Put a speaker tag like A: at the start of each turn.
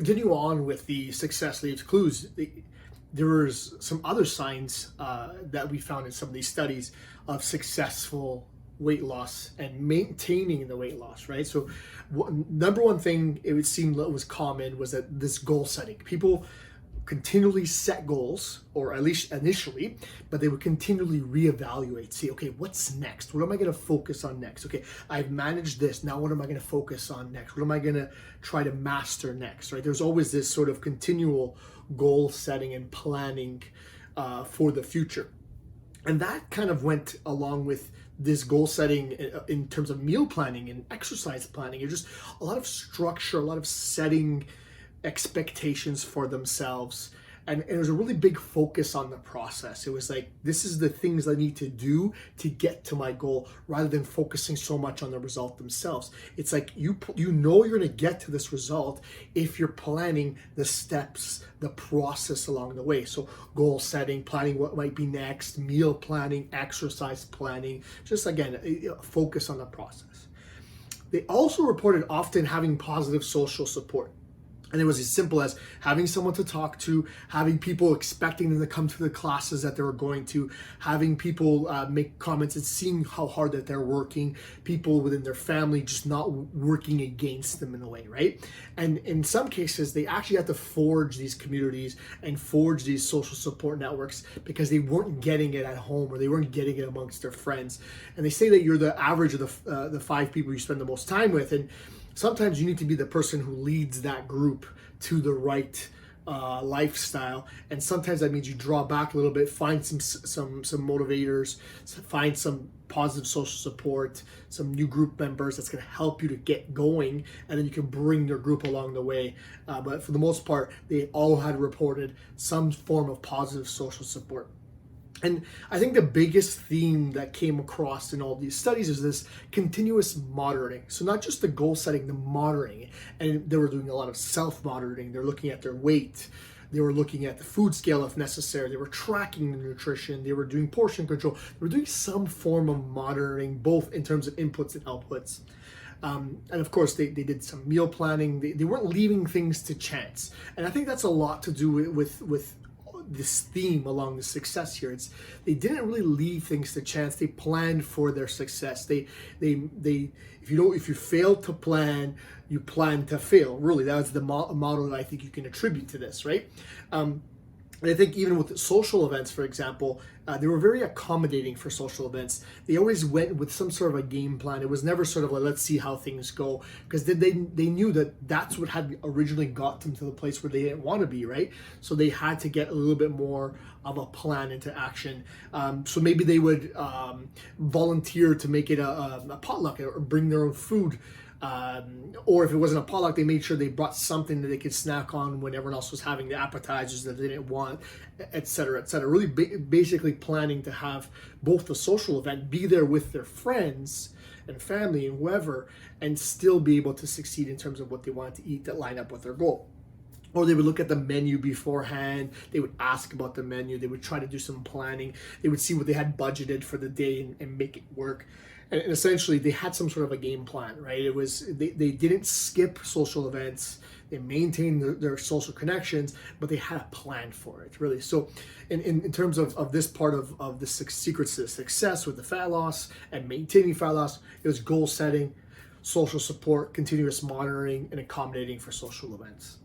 A: continue on with the success leaves clues, there was some other signs that we found in some of these studies of successful weight loss and maintaining the weight loss, right? So number one thing it would seem that was common was that this goal setting. People continually set goals, or at least initially, but they would continually reevaluate, see, okay, what's next? What am I going to focus on next? Okay, I've managed this. Now, what am I going to focus on next? What am I going to try to master next, right? There's always this sort of continual goal setting and planning for the future. And that kind of went along with this goal setting in terms of meal planning and exercise planning. It's just a lot of structure, a lot of setting expectations for themselves, and it was a really big focus on the process. It was like, this is the things I need to do to get to my goal, rather than focusing so much on the result themselves. It's like you know you're going to get to this result if you're planning the steps, the process along the way. So goal setting, planning what might be next, meal planning, exercise planning, just again focus on the process. They also reported often having positive social support. And it was as simple as having someone to talk to, having people expecting them to come to the classes that they were going to, having people make comments and seeing how hard that they're working, people within their family just not working against them in a way, right? And in some cases, they actually had to forge these communities and forge these social support networks because they weren't getting it at home, or they weren't getting it amongst their friends. And they say that you're the average of the 5 people you spend the most time with, and sometimes you need to be the person who leads that group to the right lifestyle, and sometimes that means you draw back a little bit, find some motivators, find some positive social support, some new group members that's going to help you to get going, and then you can bring your group along the way. But for the most part, they all had reported some form of positive social support. And I think the biggest theme that came across in all these studies is this continuous monitoring. So not just the goal setting, the monitoring. And they were doing a lot of self-monitoring. They're looking at their weight. They were looking at the food scale if necessary. They were tracking the nutrition. They were doing portion control. They were doing some form of monitoring, both in terms of inputs and outputs. And of course, they did some meal planning. They weren't leaving things to chance. And I think that's a lot to do with this theme along the success here. They didn't really leave things to chance. They planned for their success. If you fail to plan, you plan to fail. Really, that was the model that I think you can attribute to this, right? And I think even with social events, for example, they were very accommodating for social events. They always went with some sort of a game plan. It was never sort of like, let's see how things go, because they knew that that's what had originally got them to the place where they didn't want to be, right? So they had to get a little bit more of a plan into action. So maybe they would volunteer to make it a potluck or bring their own food. Or if it wasn't a potluck, they made sure they brought something that they could snack on when everyone else was having the appetizers that they didn't want, et cetera, et cetera. Really basically planning to have both the social event, be there with their friends and family and whoever, and still be able to succeed in terms of what they wanted to eat that line up with their goal. Or they would look at the menu beforehand. They would ask about the menu. They would try to do some planning. They would see what they had budgeted for the day and make it work. And essentially, they had some sort of a game plan, right? It was they didn't skip social events. They maintained their social connections, but they had a plan for it, really. So in terms of this part of the secrets to success with the fat loss and maintaining fat loss, it was goal setting, social support, continuous monitoring, and accommodating for social events.